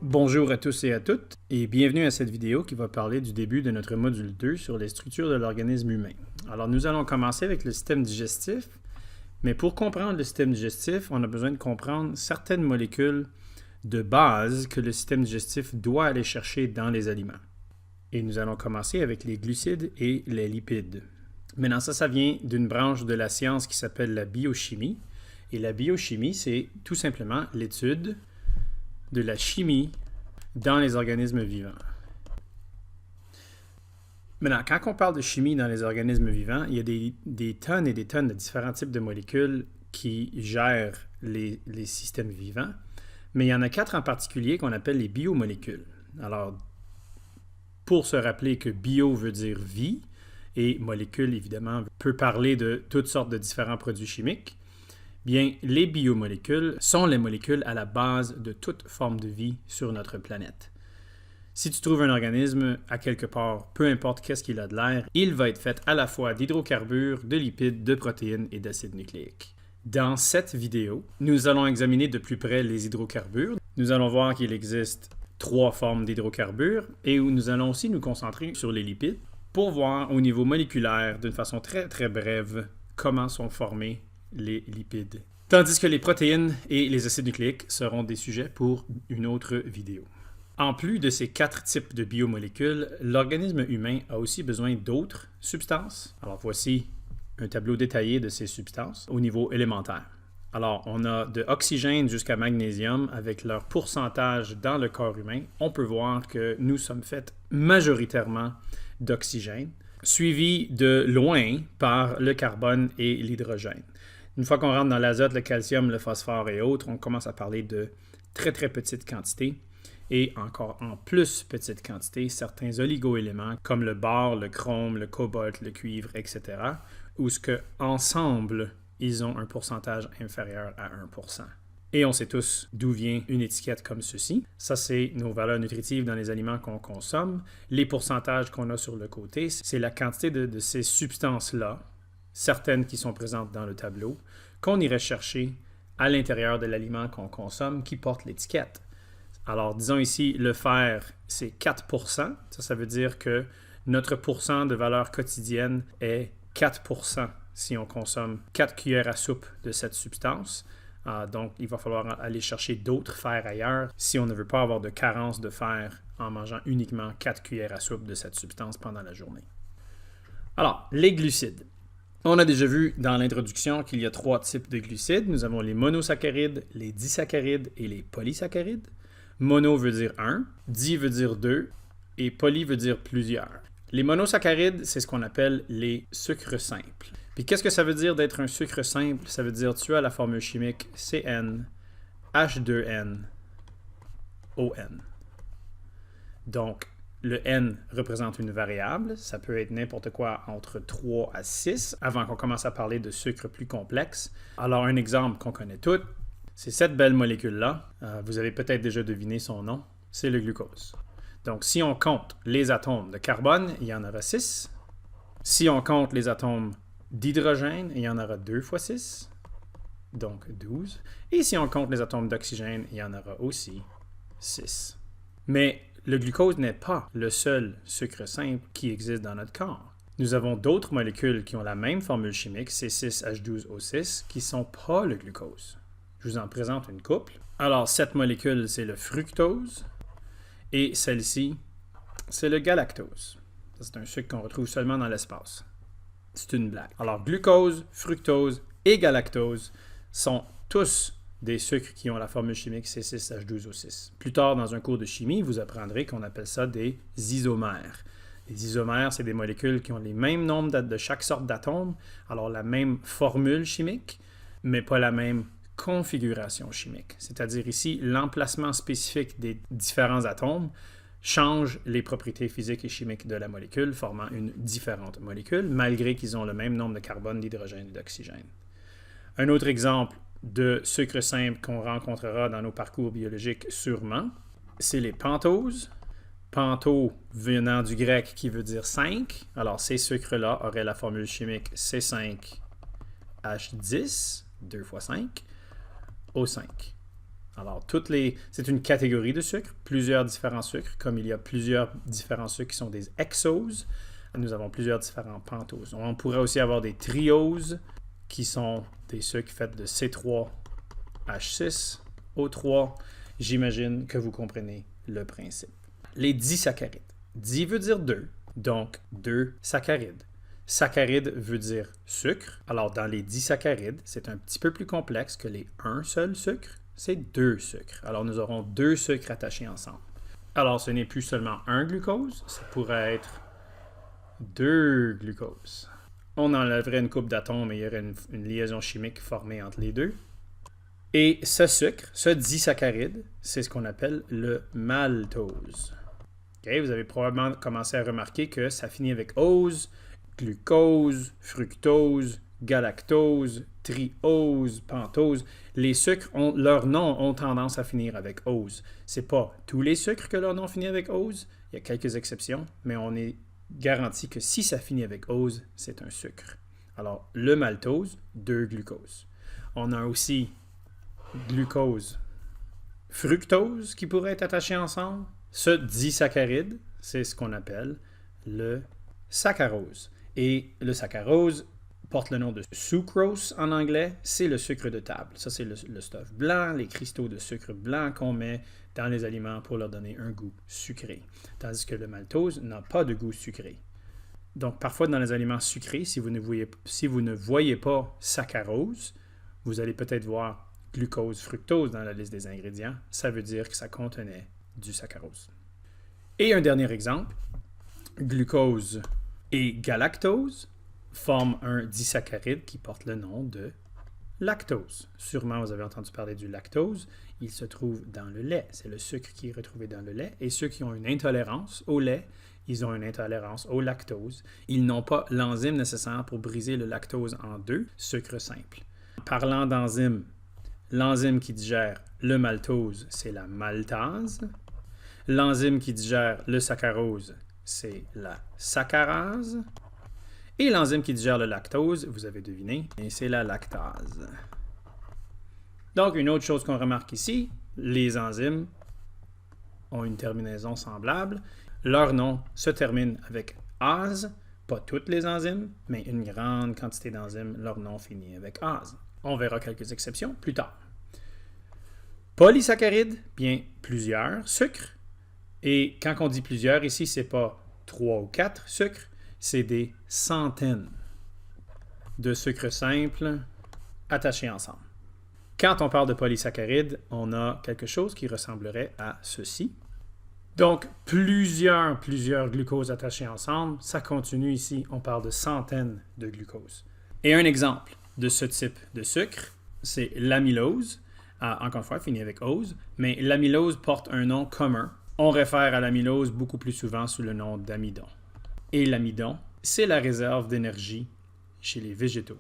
Bonjour à tous et à toutes, et bienvenue à cette vidéo qui va parler du début de notre module 2 sur les structures de l'organisme humain. Alors nous allons commencer avec le système digestif, mais pour comprendre le système digestif, on a besoin de comprendre certaines molécules de base que le système digestif doit aller chercher dans les aliments. Et nous allons commencer avec les glucides et les lipides. Maintenant ça vient d'une branche de la science qui s'appelle la biochimie, et la biochimie, c'est tout simplement l'étude de la chimie dans les organismes vivants. Maintenant, quand on parle de chimie dans les organismes vivants, il y a des tonnes et des tonnes de différents types de molécules qui gèrent les systèmes vivants, mais il y en a 4 en particulier qu'on appelle les biomolécules. Alors, pour se rappeler que bio veut dire vie, et molécule, évidemment, peut parler de toutes sortes de différents produits chimiques, bien, les biomolécules sont les molécules à la base de toute forme de vie sur notre planète. Si tu trouves un organisme à quelque part, peu importe qu'est-ce qu'il a de l'air, il va être fait à la fois d'hydrocarbures, de lipides, de protéines et d'acides nucléiques. Dans cette vidéo, nous allons examiner de plus près les hydrocarbures. Nous allons voir qu'il existe 3 formes d'hydrocarbures et où nous allons aussi nous concentrer sur les lipides pour voir au niveau moléculaire, d'une façon très très brève, comment sont formés les lipides. Tandis que les protéines et les acides nucléiques seront des sujets pour une autre vidéo. En plus de ces 4 types de biomolécules, l'organisme humain a aussi besoin d'autres substances. Alors voici un tableau détaillé de ces substances au niveau élémentaire. Alors on a de oxygène jusqu'à magnésium avec leur pourcentage dans le corps humain. On peut voir que nous sommes faits majoritairement d'oxygène, suivi de loin par le carbone et l'hydrogène. Une fois qu'on rentre dans l'azote, le calcium, le phosphore et autres, on commence à parler de très très petites quantités et encore en plus petites quantités, certains oligoéléments comme le bore, le chrome, le cobalt, le cuivre, etc., où ce que ensemble, ils ont un pourcentage inférieur à 1%. Et on sait tous d'où vient une étiquette comme ceci. Ça, c'est nos valeurs nutritives dans les aliments qu'on consomme. Les pourcentages qu'on a sur le côté, c'est la quantité de ces substances-là, certaines qui sont présentes dans le tableau, qu'on irait chercher à l'intérieur de l'aliment qu'on consomme qui porte l'étiquette. Alors, disons ici, le fer, c'est 4%. Ça veut dire que notre pourcent de valeur quotidienne est 4% si on consomme 4 cuillères à soupe de cette substance. Donc, il va falloir aller chercher d'autres fers ailleurs si on ne veut pas avoir de carence de fer en mangeant uniquement 4 cuillères à soupe de cette substance pendant la journée. Alors, les glucides. On a déjà vu dans l'introduction qu'il y a 3 types de glucides. Nous avons les monosaccharides, les disaccharides et les polysaccharides. Mono veut dire 1, di veut dire 2 et poly veut dire plusieurs. Les monosaccharides, c'est ce qu'on appelle les sucres simples. Puis qu'est-ce que ça veut dire d'être un sucre simple? Ça veut dire tu as la formule chimique CN, H2N, ON. Donc, le N représente une variable. Ça peut être n'importe quoi entre 3 à 6 avant qu'on commence à parler de sucres plus complexes. Alors, un exemple qu'on connaît tous, c'est cette belle molécule-là. Vous avez peut-être déjà deviné son nom. C'est le glucose. Donc, si on compte les atomes de carbone, il y en aura 6. Si on compte les atomes d'hydrogène, il y en aura 2 fois 6, donc 12. Et si on compte les atomes d'oxygène, il y en aura aussi 6. Mais le glucose n'est pas le seul sucre simple qui existe dans notre corps. Nous avons d'autres molécules qui ont la même formule chimique, C6H12O6, qui ne sont pas le glucose. Je vous en présente une couple. Alors, cette molécule, c'est le fructose, et celle-ci, c'est le galactose. C'est un sucre qu'on retrouve seulement dans l'espace. C'est une blague. Alors, glucose, fructose et galactose sont tous des sucres qui ont la formule chimique C6H12O6. Plus tard, dans un cours de chimie, vous apprendrez qu'on appelle ça des isomères. Les isomères, c'est des molécules qui ont les mêmes nombres de chaque sorte d'atome, alors la même formule chimique, mais pas la même configuration chimique. C'est-à-dire ici, l'emplacement spécifique des différents atomes change les propriétés physiques et chimiques de la molécule, formant une différente molécule, malgré qu'ils ont le même nombre de carbone, d'hydrogène et d'oxygène. Un autre exemple de sucre simple qu'on rencontrera dans nos parcours biologiques sûrement, c'est les pentoses. Pento venant du grec qui veut dire 5. Alors ces sucres-là auraient la formule chimique C5H10, 2 fois 5, O5. Alors, c'est une catégorie de sucres, plusieurs différents sucres, comme il y a plusieurs différents sucres qui sont des hexoses, nous avons plusieurs différents pentoses. On pourrait aussi avoir des trioses, qui sont des sucres faits de C3H6, O3. J'imagine que vous comprenez le principe. Les disaccharides. Di veut dire deux, donc deux saccharides. Saccharide veut dire sucre. Alors, dans les disaccharides, c'est un petit peu plus complexe que les un seul sucre. C'est deux sucres. Alors, nous aurons deux sucres attachés ensemble. Alors, ce n'est plus seulement un glucose, ça pourrait être deux glucoses. On enlèverait une coupe d'atomes et il y aurait une liaison chimique formée entre les deux. Et ce sucre, ce disaccharide, c'est ce qu'on appelle le maltose. Okay, vous avez probablement commencé à remarquer que ça finit avec ose, glucose, fructose, galactose, triose, pentose. Les sucres, leurs noms ont tendance à finir avec ose. Ce n'est pas tous les sucres que leur nom finit avec ose. Il y a quelques exceptions, mais on est garanti que si ça finit avec ose, c'est un sucre. Alors, le maltose, deux glucoses. On a aussi glucose, fructose qui pourrait être attaché ensemble. Ce disaccharide, c'est ce qu'on appelle le saccharose. Et le saccharose porte le nom de sucrose en anglais, c'est le sucre de table. Ça, c'est le stuff blanc, les cristaux de sucre blanc qu'on met dans les aliments pour leur donner un goût sucré. Tandis que le maltose n'a pas de goût sucré. Donc, parfois, dans les aliments sucrés, si vous ne voyez pas saccharose, vous allez peut-être voir glucose, fructose dans la liste des ingrédients. Ça veut dire que ça contenait du saccharose. Et un dernier exemple, glucose et galactose forment un disaccharide qui porte le nom de lactose. Sûrement, vous avez entendu parler du lactose. Il se trouve dans le lait. C'est le sucre qui est retrouvé dans le lait. Et ceux qui ont une intolérance au lait, ils ont une intolérance au lactose. Ils n'ont pas l'enzyme nécessaire pour briser le lactose en deux, sucre simple. Parlant d'enzymes, l'enzyme qui digère le maltose, c'est la maltase. L'enzyme qui digère le saccharose, c'est la saccharase. Et l'enzyme qui digère le lactose, vous avez deviné, c'est la lactase. Donc, une autre chose qu'on remarque ici, les enzymes ont une terminaison semblable. Leur nom se termine avec ase. Pas toutes les enzymes, mais une grande quantité d'enzymes, leur nom finit avec ase. On verra quelques exceptions plus tard. Polysaccharides, bien plusieurs sucres. Et quand on dit plusieurs ici, ce n'est pas 3 ou 4 sucres, c'est des centaines de sucres simples attachés ensemble. Quand on parle de polysaccharides, on a quelque chose qui ressemblerait à ceci. Donc, plusieurs glucoses attachés ensemble, ça continue ici, on parle de centaines de glucoses. Et un exemple de ce type de sucre, c'est l'amylose. Encore une fois, finit avec ose, mais l'amylose porte un nom commun. On réfère à l'amylose beaucoup plus souvent sous le nom d'amidon. Et l'amidon, c'est la réserve d'énergie chez les végétaux.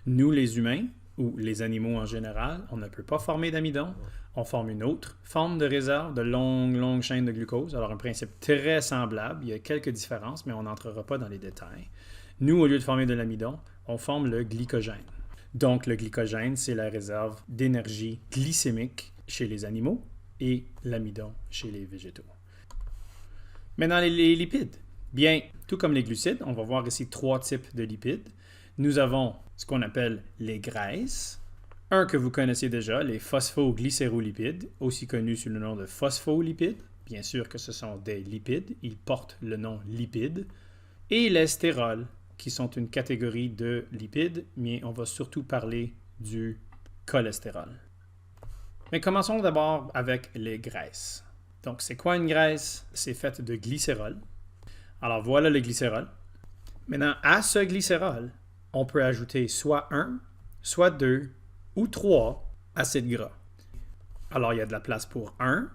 Nous, les humains, ou les animaux en général, on ne peut pas former d'amidon. On forme une autre forme de réserve, de longues chaînes de glucose. Alors, un principe très semblable. Il y a quelques différences, mais on n'entrera pas dans les détails. Nous, au lieu de former de l'amidon, on forme le glycogène. Donc, le glycogène, c'est la réserve d'énergie glycémique chez les animaux et l'amidon chez les végétaux. Maintenant, les lipides. Bien, tout comme les glucides, on va voir ici 3 types de lipides. Nous avons ce qu'on appelle les graisses. Un que vous connaissez déjà, les phosphoglycérolipides, aussi connus sous le nom de phospholipides. Bien sûr que ce sont des lipides, ils portent le nom lipide. Et les stérols, qui sont une catégorie de lipides, mais on va surtout parler du cholestérol. Mais commençons d'abord avec les graisses. Donc, c'est quoi une graisse? C'est fait de glycérol. Alors, voilà le glycérol. Maintenant, à ce glycérol, on peut ajouter soit 1, soit 2 ou 3 acides gras. Alors, il y a de la place pour 1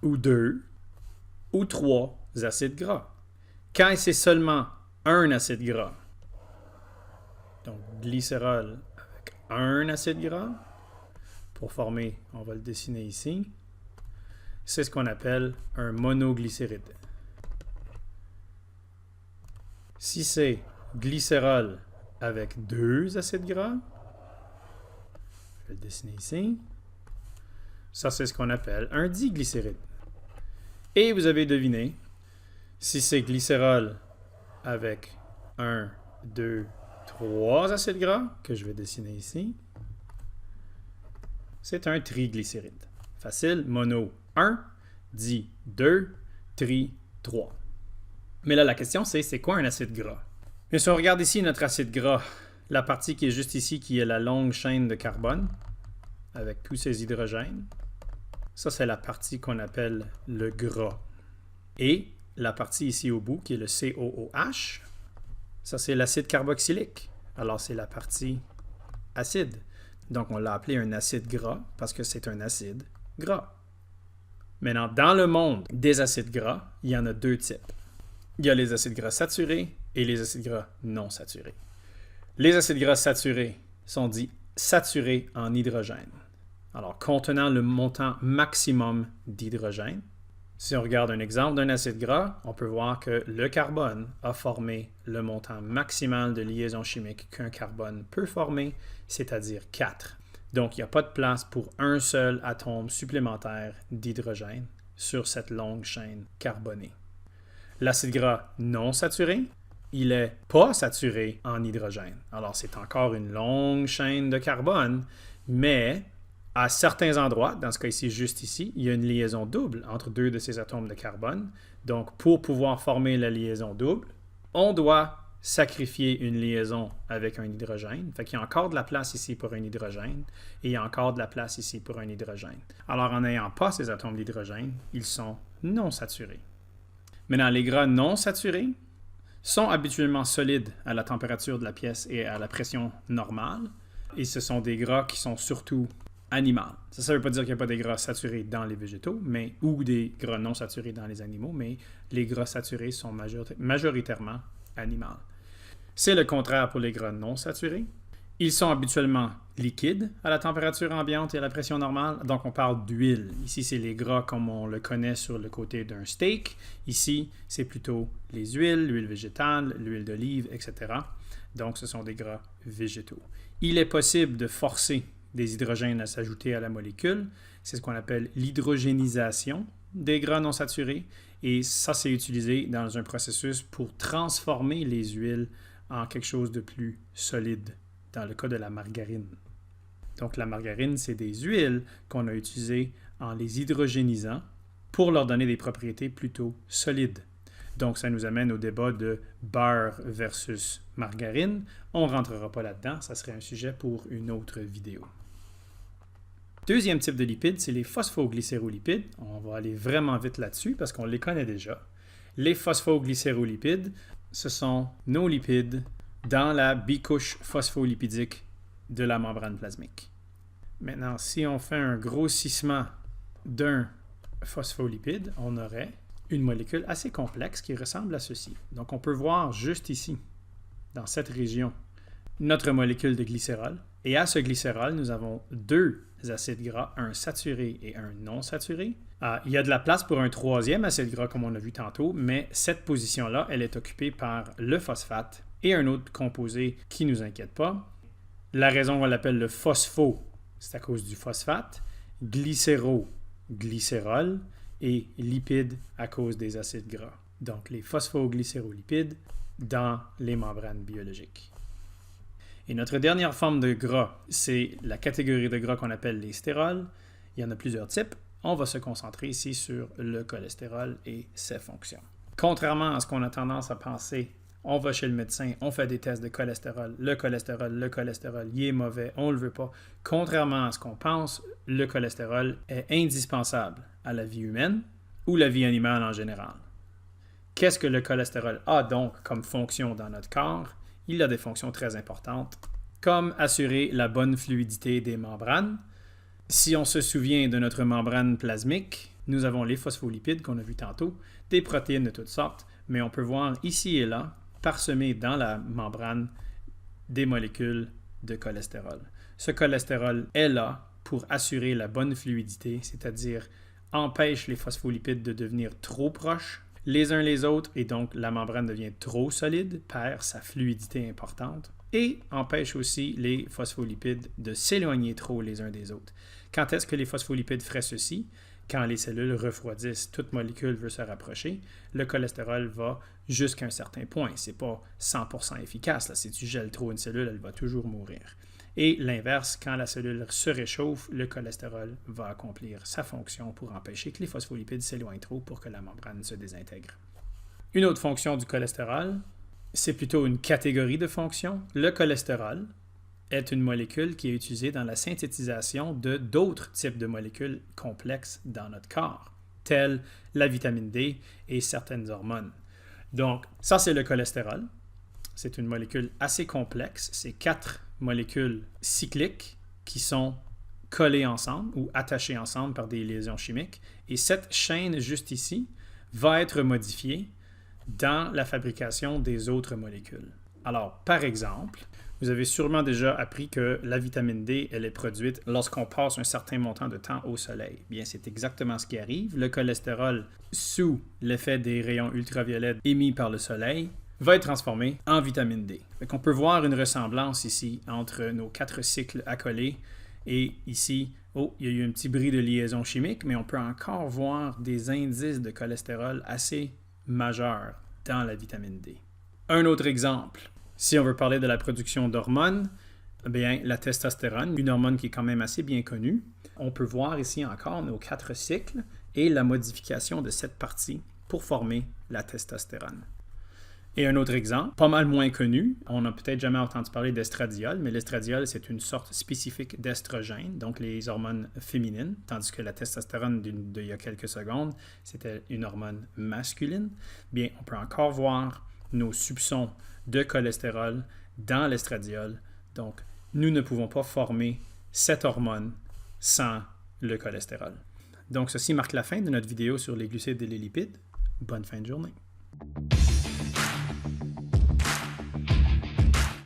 ou 2 ou 3 acides gras. Quand c'est seulement un acide gras, donc glycérol avec un acide gras, pour former, on va le dessiner ici, c'est ce qu'on appelle un monoglycéride. Si c'est glycérol avec 2 acides gras, je vais le dessiner ici, Ça, c'est ce qu'on appelle un diglycéride. Et vous avez deviné, si c'est glycérol avec 1, 2, 3 acides gras, que je vais dessiner ici, c'est un triglycéride. Facile, mono 1, di 2, tri 3. Mais là, la question, c'est quoi un acide gras? Bien, si on regarde ici notre acide gras, la partie qui est juste ici, qui est la longue chaîne de carbone, avec tous ces hydrogènes, ça, c'est la partie qu'on appelle le gras. Et la partie ici au bout, qui est le COOH, ça, c'est l'acide carboxylique. Alors, c'est la partie acide. Donc, on l'a appelé un acide gras parce que c'est un acide gras. Maintenant, dans le monde des acides gras, il y en a deux types. Il y a les acides gras saturés et les acides gras non saturés. Les acides gras saturés sont dits saturés en hydrogène. Alors, contenant le montant maximum d'hydrogène. Si on regarde un exemple d'un acide gras, on peut voir que le carbone a formé le montant maximal de liaison chimique qu'un carbone peut former, c'est-à-dire 4. Donc, il n'y a pas de place pour un seul atome supplémentaire d'hydrogène sur cette longue chaîne carbonée. L'acide gras non saturé, il n'est pas saturé en hydrogène. Alors, c'est encore une longue chaîne de carbone, mais à certains endroits, dans ce cas ici, juste ici, il y a une liaison double entre deux de ces atomes de carbone. Donc, pour pouvoir former la liaison double, on doit sacrifier une liaison avec un hydrogène. Fait qu'il y a encore de la place ici pour un hydrogène et il y a encore de la place ici pour un hydrogène. Alors, en n'ayant pas ces atomes d'hydrogène, ils sont non saturés. Maintenant, les gras non saturés sont habituellement solides à la température de la pièce et à la pression normale. Et ce sont des gras qui sont surtout animal. Ça ne veut pas dire qu'il n'y a pas des gras saturés dans les végétaux, ou des gras non saturés dans les animaux, mais les gras saturés sont majoritairement animaux. C'est le contraire pour les gras non saturés. Ils sont habituellement liquides à la température ambiante et à la pression normale, donc on parle d'huile. Ici, c'est les gras comme on le connaît sur le côté d'un steak. Ici, c'est plutôt les huiles, l'huile végétale, l'huile d'olive, etc. Donc, ce sont des gras végétaux. Il est possible de forcer des hydrogènes à s'ajouter à la molécule. C'est ce qu'on appelle l'hydrogénisation des gras non saturés. Et ça, c'est utilisé dans un processus pour transformer les huiles en quelque chose de plus solide, dans le cas de la margarine. Donc, la margarine, c'est des huiles qu'on a utilisées en les hydrogénisant pour leur donner des propriétés plutôt solides. Donc, ça nous amène au débat de beurre versus margarine. On ne rentrera pas là-dedans, ça serait un sujet pour une autre vidéo. Deuxième type de lipides, c'est les phosphoglycérolipides. On va aller vraiment vite là-dessus parce qu'on les connaît déjà. Les phosphoglycérolipides, ce sont nos lipides dans la bicouche phospholipidique de la membrane plasmique. Maintenant, si on fait un grossissement d'un phospholipide, on aurait une molécule assez complexe qui ressemble à ceci. Donc, on peut voir juste ici, dans cette région, notre molécule de glycérol. Et à ce glycérol, nous avons deux acides gras, un saturé et un non saturé. Il y a de la place pour un troisième acide gras, comme on a vu tantôt, mais cette position-là, elle est occupée par le phosphate et un autre composé qui ne nous inquiète pas. La raison qu'on l'appelle le phospho, c'est à cause du phosphate, glycérol et lipide à cause des acides gras. Donc, les phosphoglycérolipides dans les membranes biologiques. Et notre dernière forme de gras, c'est la catégorie de gras qu'on appelle les stérols. Il y en a plusieurs types. On va se concentrer ici sur le cholestérol et ses fonctions. Contrairement à ce qu'on a tendance à penser, on va chez le médecin, on fait des tests de cholestérol, il est mauvais, on ne le veut pas. Contrairement à ce qu'on pense, le cholestérol est indispensable à la vie humaine ou la vie animale en général. Qu'est-ce que le cholestérol a donc comme fonction dans notre corps? Il a des fonctions très importantes, comme assurer la bonne fluidité des membranes. Si on se souvient de notre membrane plasmique, nous avons les phospholipides qu'on a vus tantôt, des protéines de toutes sortes, mais on peut voir ici et là, parsemées dans la membrane, des molécules de cholestérol. Ce cholestérol est là pour assurer la bonne fluidité, c'est-à-dire empêche les phospholipides de devenir trop proches les uns les autres, et donc la membrane devient trop solide, perd sa fluidité importante. et empêche aussi les phospholipides de s'éloigner trop les uns des autres. Quand est-ce que les phospholipides feraient ceci? Quand les cellules refroidissent, toute molécule veut se rapprocher, le cholestérol va jusqu'à un certain point. Ce n'est pas 100% efficace. Là. Si tu gèles trop une cellule, elle va toujours mourir. Et l'inverse, quand la cellule se réchauffe, le cholestérol va accomplir sa fonction pour empêcher que les phospholipides s'éloignent trop pour que la membrane se désintègre. Une autre fonction du cholestérol, c'est plutôt une catégorie de fonctions. Le cholestérol est une molécule qui est utilisée dans la synthétisation de d'autres types de molécules complexes dans notre corps, telles la vitamine D et certaines hormones. Donc, ça, c'est le cholestérol. C'est une molécule assez complexe. C'est 4 molécules cycliques qui sont collées ensemble ou attachées ensemble par des liaisons chimiques. Et cette chaîne juste ici va être modifiée dans la fabrication des autres molécules. Alors, par exemple, vous avez sûrement déjà appris que la vitamine D, elle est produite lorsqu'on passe un certain montant de temps au soleil. Bien, c'est exactement ce qui arrive. Le cholestérol, sous l'effet des rayons ultraviolets émis par le soleil, va être transformé en vitamine D. On peut voir une ressemblance ici entre nos 4 cycles accolés et ici, il y a eu un petit bris de liaison chimique, mais on peut encore voir des indices de cholestérol assez majeurs dans la vitamine D. Un autre exemple, si on veut parler de la production d'hormones, bien, la testostérone, une hormone qui est quand même assez bien connue, on peut voir ici encore nos 4 cycles et la modification de cette partie pour former la testostérone. Et un autre exemple, pas mal moins connu, on n'a peut-être jamais entendu parler d'estradiol, mais l'estradiol, c'est une sorte spécifique d'estrogène, donc les hormones féminines, tandis que la testostérone d'il y a quelques secondes, c'était une hormone masculine. Bien, on peut encore voir nos soupçons de cholestérol dans l'estradiol. Donc, nous ne pouvons pas former cette hormone sans le cholestérol. Donc, ceci marque la fin de notre vidéo sur les glucides et les lipides. Bonne fin de journée.